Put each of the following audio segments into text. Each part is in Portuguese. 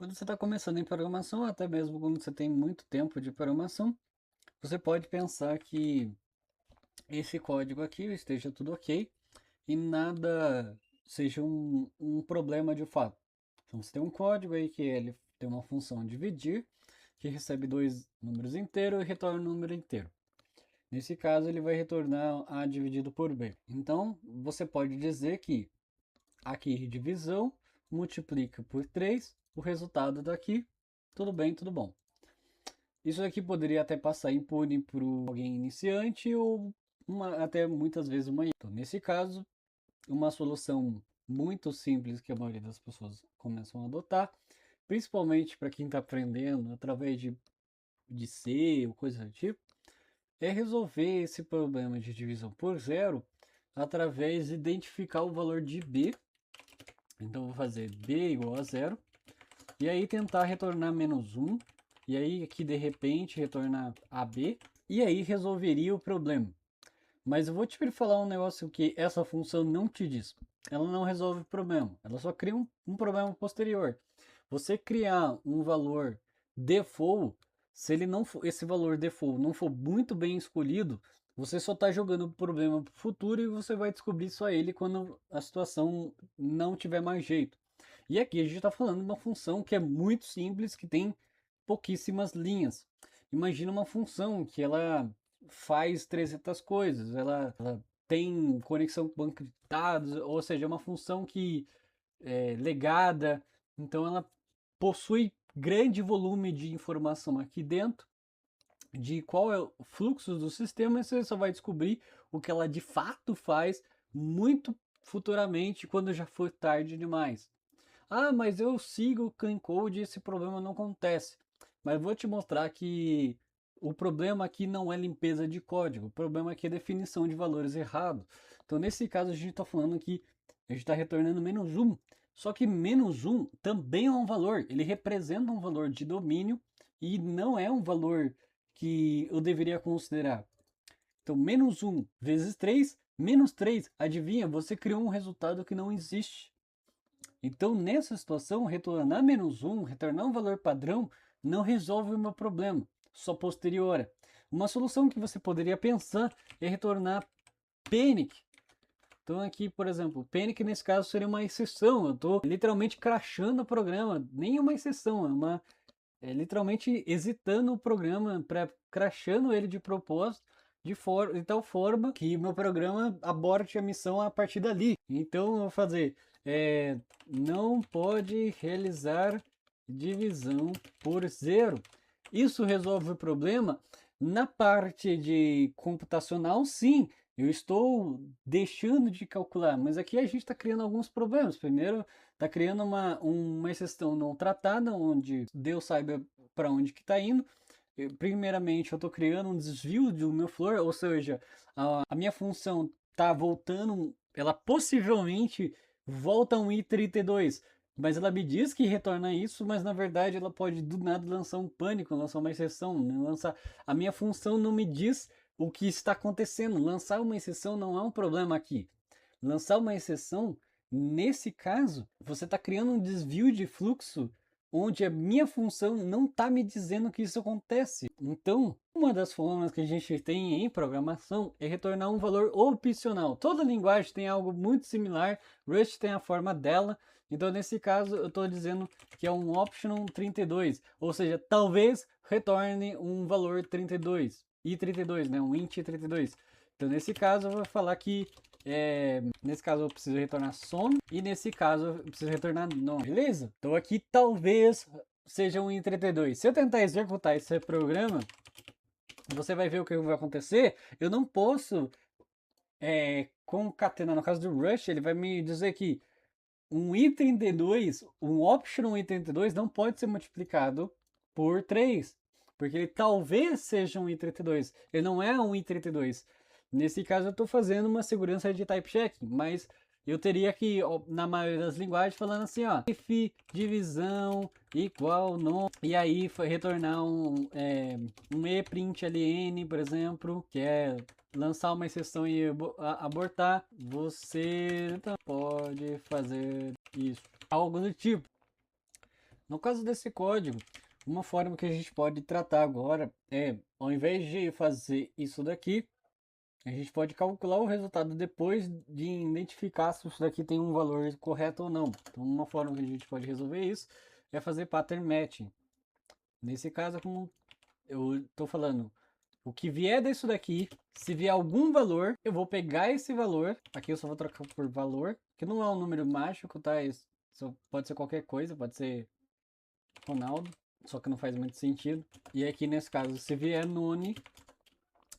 Quando você está começando em programação, até mesmo quando você tem muito tempo de programação, você pode pensar que esse código aqui esteja tudo ok e nada seja um problema de fato. Então você tem um código aí que ele tem uma função dividir, que recebe dois números inteiros e retorna um número inteiro. Nesse caso, ele vai retornar A dividido por B. Então, você pode dizer que aqui divisão multiplica por 3 o resultado daqui, tudo bem, tudo bom. Isso aqui poderia até passar impune para alguém iniciante ou até muitas vezes uma. Então, nesse caso, uma solução muito simples que a maioria das pessoas começam a adotar, principalmente para quem está aprendendo através de C ou coisa do tipo, é resolver esse problema de divisão por zero através de identificar o valor de B. Então, vou fazer B igual a zero e aí tentar retornar menos 1, e aí aqui de repente retornar AB, e aí resolveria o problema. Mas eu vou te falar um negócio que essa função não te diz. Ela não resolve o problema, ela só cria um problema posterior. Você criar um valor default, se ele não for, esse valor default não for muito bem escolhido, você só está jogando o problema para o futuro e você vai descobrir só ele quando a situação não tiver mais jeito. E aqui a gente está falando de uma função que é muito simples, que tem pouquíssimas linhas. Imagina uma função que ela faz 300 coisas, ela tem conexão com banco de dados, ou seja, é uma função que é legada, então ela possui grande volume de informação aqui dentro, de qual é o fluxo do sistema, e você só vai descobrir o que ela de fato faz muito futuramente, quando já for tarde demais. Ah, mas eu sigo o clean code e esse problema não acontece. Mas vou te mostrar que o problema aqui não é limpeza de código, o problema aqui é definição de valores errado. Então, nesse caso, a gente está falando que a gente está retornando menos 1. Só que menos 1 também é um valor, ele representa um valor de domínio e não é um valor que eu deveria considerar. Então, menos 1 vezes 3, menos 3. Adivinha? Você criou um resultado que não existe. Então, nessa situação, retornar menos 1, retornar um valor padrão, não resolve o meu problema, só posteriora. Uma solução que você poderia pensar é retornar panic. Então aqui, por exemplo, panic nesse caso seria uma exceção. Eu estou literalmente crashando o programa, nem uma exceção, literalmente exitando o programa, crashando ele de propósito, de tal forma que meu programa aborte a missão a partir dali. Então eu vou fazer, não pode realizar divisão por zero. Isso resolve o problema? Na parte de computacional, sim. Eu estou deixando de calcular, mas aqui a gente está criando alguns problemas. Primeiro, está criando uma exceção não tratada, onde Deus saiba para onde que está indo. Primeiramente, eu estou criando um desvio do meu floor, ou seja, a minha função está voltando, ela possivelmente volta a um i32, mas ela me diz que retorna isso, mas na verdade ela pode do nada lançar um pânico, lançar uma exceção, né? A minha função não me diz o que está acontecendo. Lançar uma exceção não é um problema aqui. Lançar uma exceção, nesse caso, você está criando um desvio de fluxo onde a minha função não está me dizendo que isso acontece. Então, uma das formas que a gente tem em programação é retornar um valor opcional. Toda linguagem tem algo muito similar, Rust tem a forma dela, então nesse caso eu estou dizendo que é um optional 32, ou seja, talvez retorne um valor 32, i32, né? Um int 32. Então nesse caso eu vou falar que nesse caso eu preciso retornar some e nesse caso eu preciso retornar nome, beleza? Então aqui talvez seja um i32. Se eu tentar executar esse programa, você vai ver o que vai acontecer. Eu não posso concatenar, no caso do Rush, ele vai me dizer que um i32, um optional i32 não pode ser multiplicado por 3, porque ele talvez seja um i32, ele não é um i32. Nesse caso eu estou fazendo uma segurança de type checking, mas eu teria que, na maioria das linguagens, falando assim, ó, if divisão igual no, e aí foi retornar um e-print-ln, por exemplo, que é lançar uma exceção e abortar, você pode fazer isso. Algo do tipo. No caso desse código, uma forma que a gente pode tratar agora é, ao invés de fazer isso daqui, a gente pode calcular o resultado depois de identificar se isso daqui tem um valor correto ou não. Então, uma forma que a gente pode resolver isso é fazer pattern matching. Nesse caso, como eu estou falando, o que vier disso daqui, se vier algum valor, eu vou pegar esse valor. Aqui eu só vou trocar por valor, que não é um número mágico, tá? Isso pode ser qualquer coisa, pode ser Ronaldo, só que não faz muito sentido. E aqui nesse caso, se vier none,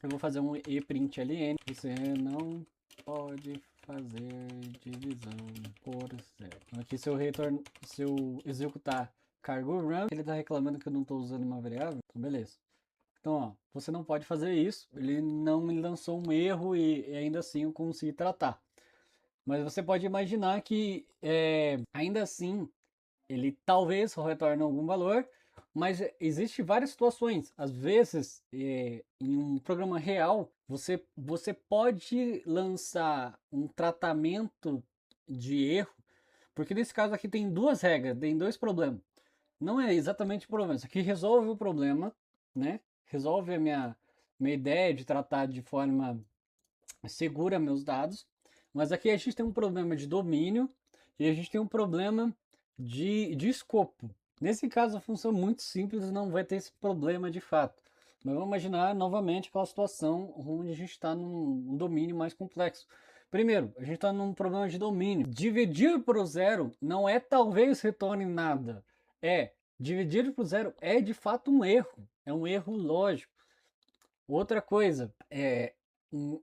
eu vou fazer um ePrintLn. Você não pode fazer divisão por zero. Aqui se eu executar cargo run, ele está reclamando que eu não estou usando uma variável. Então beleza. Então, ó, você não pode fazer isso. Ele não me lançou um erro e ainda assim eu consegui tratar. Mas você pode imaginar que ainda assim ele talvez retorne algum valor, mas existe várias situações. Às vezes, em um programa real, você pode lançar um tratamento de erro, porque nesse caso aqui tem duas regras, tem dois problemas. Não é exatamente o problema, isso aqui resolve o problema, né? Resolve a minha ideia de tratar de forma segura meus dados, mas aqui a gente tem um problema de domínio e a gente tem um problema de escopo. Nesse caso, a função muito simples não vai ter esse problema de fato. Mas vamos imaginar novamente aquela situação onde a gente está num domínio mais complexo. Primeiro, a gente está num problema de domínio. Dividir por zero não é talvez retorne nada. Dividir por zero é de fato um erro. É um erro lógico. Outra coisa,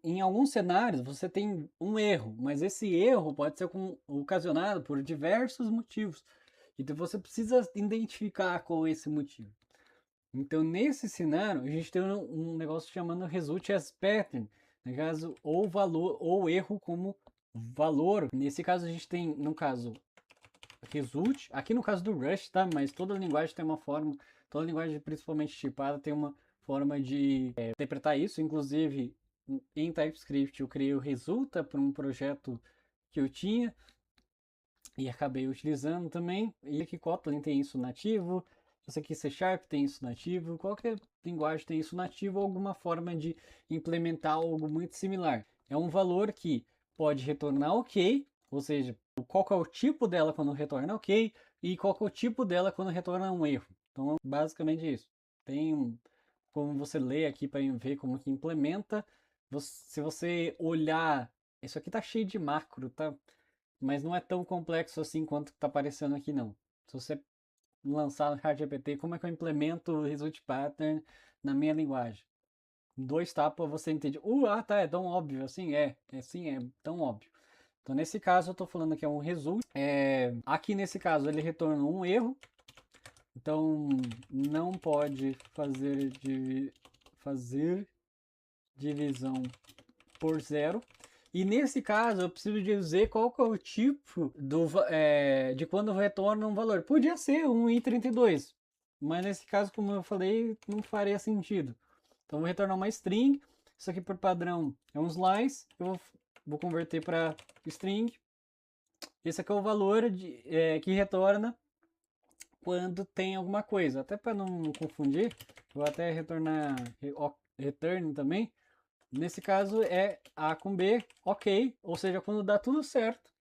em alguns cenários você tem um erro, mas esse erro pode ser ocasionado por diversos motivos. Então você precisa identificar qual é esse motivo. Então nesse cenário a gente tem um negócio chamado result as pattern, no caso ou valor ou erro como valor. Nesse caso a gente tem, no caso, result, aqui no caso do Rust, tá? Mas toda linguagem tem uma forma, toda linguagem principalmente tipada tem uma forma de interpretar isso. Inclusive em TypeScript eu criei o resulta para um projeto que eu tinha e acabei utilizando também. E aqui Kotlin tem isso nativo, isso aqui C Sharp tem isso nativo, qualquer linguagem tem isso nativo ou alguma forma de implementar algo muito similar. É um valor que pode retornar ok, ou seja, qual que é o tipo dela quando retorna ok e qual que é o tipo dela quando retorna um erro. Então, basicamente isso. Tem como você lê aqui para ver como que implementa. Se você olhar, isso aqui tá cheio de macro, tá? Mas não é tão complexo assim quanto tá aparecendo aqui não. Se você lançar no ChatGPT, como é que eu implemento o result pattern na minha linguagem? Dois tapas você entende. Tá, é tão óbvio assim? Sim, é tão óbvio. Então nesse caso eu estou falando que é um result. Aqui nesse caso ele retorna um erro. Então não pode fazer divisão por zero. E nesse caso eu preciso dizer qual que é o tipo de quando retorna um valor. Podia ser um i32, mas nesse caso, como eu falei, não faria sentido. Então vou retornar uma string. Isso aqui por padrão é um slice. Eu vou converter para string. Esse aqui é o valor que retorna quando tem alguma coisa. Até para não confundir, vou até retornar return também. Nesse caso é A com B, ok. Ou seja, quando dá tudo certo,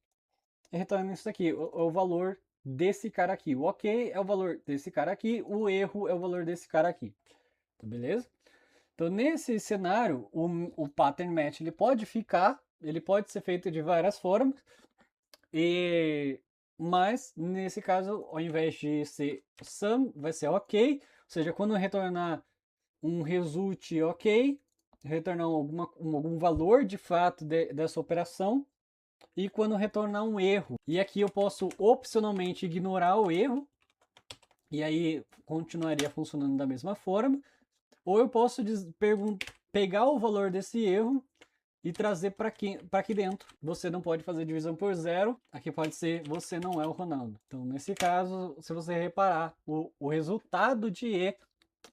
retorna isso aqui, o valor desse cara aqui. O ok é o valor desse cara aqui, o erro é o valor desse cara aqui. Tá, beleza? Então, nesse cenário, o pattern match ele pode ser feito de várias formas, mas nesse caso, ao invés de ser sum, vai ser ok. Ou seja, quando retornar um result ok, retornar algum valor de fato dessa operação, e quando retornar um erro. E aqui eu posso opcionalmente ignorar o erro, e aí continuaria funcionando da mesma forma, ou eu posso pegar o valor desse erro e trazer para aqui dentro. Você não pode fazer divisão por zero, aqui pode ser você não é o Ronaldo. Então nesse caso, se você reparar, o resultado de E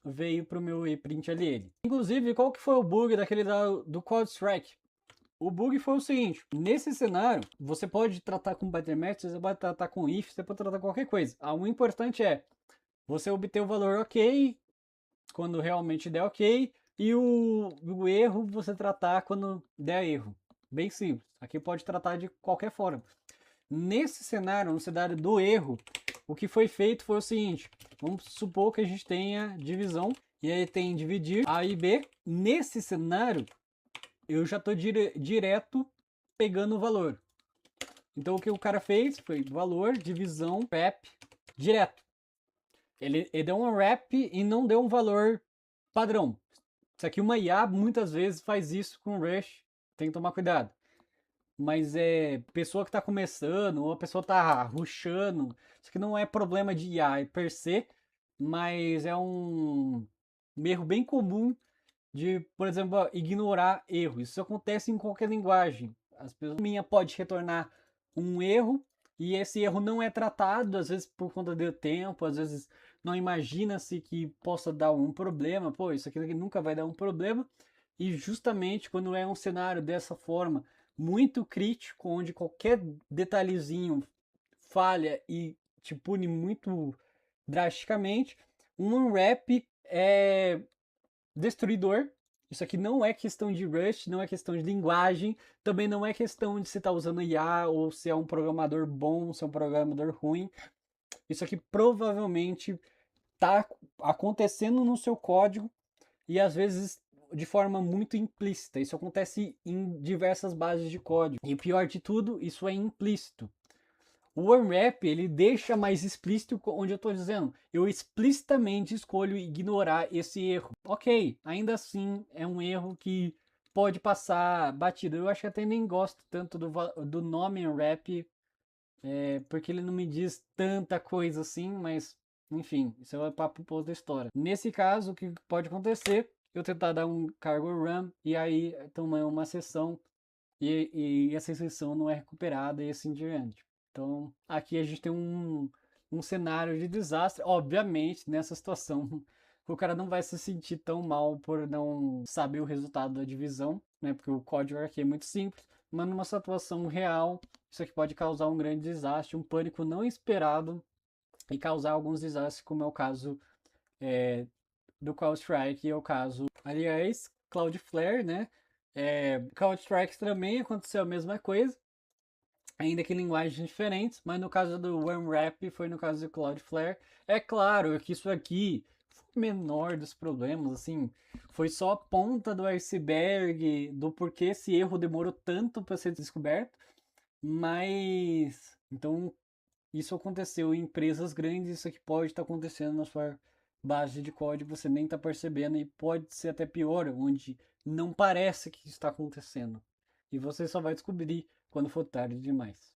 veio para o meu ePrintLn. Inclusive, qual que foi o bug do CodeStrike? O bug foi o seguinte, nesse cenário, você pode tratar com pattern match, você pode tratar com if, você pode tratar qualquer coisa. O importante é você obter o valor ok, quando realmente der ok, e o erro você tratar quando der erro. Bem simples. Aqui pode tratar de qualquer forma. Nesse cenário, no cenário do erro, o que foi feito foi o seguinte: vamos supor que a gente tenha divisão, e aí tem dividir A e B. Nesse cenário, eu já estou direto pegando o valor. Então o que o cara fez foi valor, divisão, wrap, direto. Ele deu um wrap e não deu um valor padrão. Isso aqui uma IA muitas vezes faz isso com Rush, tem que tomar cuidado. Mas é pessoa que está começando, ou a pessoa está rushando, isso aqui não é problema de IA per se, mas é um erro bem comum de, por exemplo, ignorar erro. Isso acontece em qualquer linguagem. As pessoas minha pode retornar um erro e esse erro não é tratado, às vezes por conta do tempo, às vezes não imagina-se que possa dar um problema. Pô, isso aqui nunca vai dar um problema. E justamente quando é um cenário dessa forma, muito crítico, onde qualquer detalhezinho falha e te pune muito drasticamente, um unwrap é destruidor. Isso aqui não é questão de Rust, não é questão de linguagem, também não é questão de se estar usando IA ou se é um programador bom, se é um programador ruim. Isso aqui provavelmente está acontecendo no seu código e às vezes de forma muito implícita. Isso acontece em diversas bases de código. E o pior de tudo, isso é implícito. O unwrap ele deixa mais explícito onde eu estou dizendo, eu explicitamente escolho ignorar esse erro. Ok, ainda assim é um erro que pode passar batido. Eu acho que até nem gosto tanto do nome unwrap, porque ele não me diz tanta coisa assim, mas enfim, isso é o papo posto da história. Nesse caso, o que pode acontecer? Eu tentar dar um cargo run e aí tomar uma sessão e essa sessão não é recuperada e assim diante. Então, aqui a gente tem um cenário de desastre. Obviamente, nessa situação, o cara não vai se sentir tão mal por não saber o resultado da divisão, né? Porque o código aqui é muito simples, mas numa situação real, isso aqui pode causar um grande desastre, um pânico não esperado e causar alguns desastres, como é o caso do CrowdStrike e é o caso, aliás, Cloudflare, né? CrowdStrike também aconteceu a mesma coisa, ainda que em linguagens diferentes, mas no caso do OneWrap foi no caso do Cloudflare. É claro que isso aqui foi o menor dos problemas, assim, foi só a ponta do iceberg do porquê esse erro demorou tanto para ser descoberto, mas então isso aconteceu em empresas grandes, isso aqui pode estar acontecendo na sua base de código, você nem está percebendo e pode ser até pior, onde não parece que está acontecendo. E você só vai descobrir quando for tarde demais.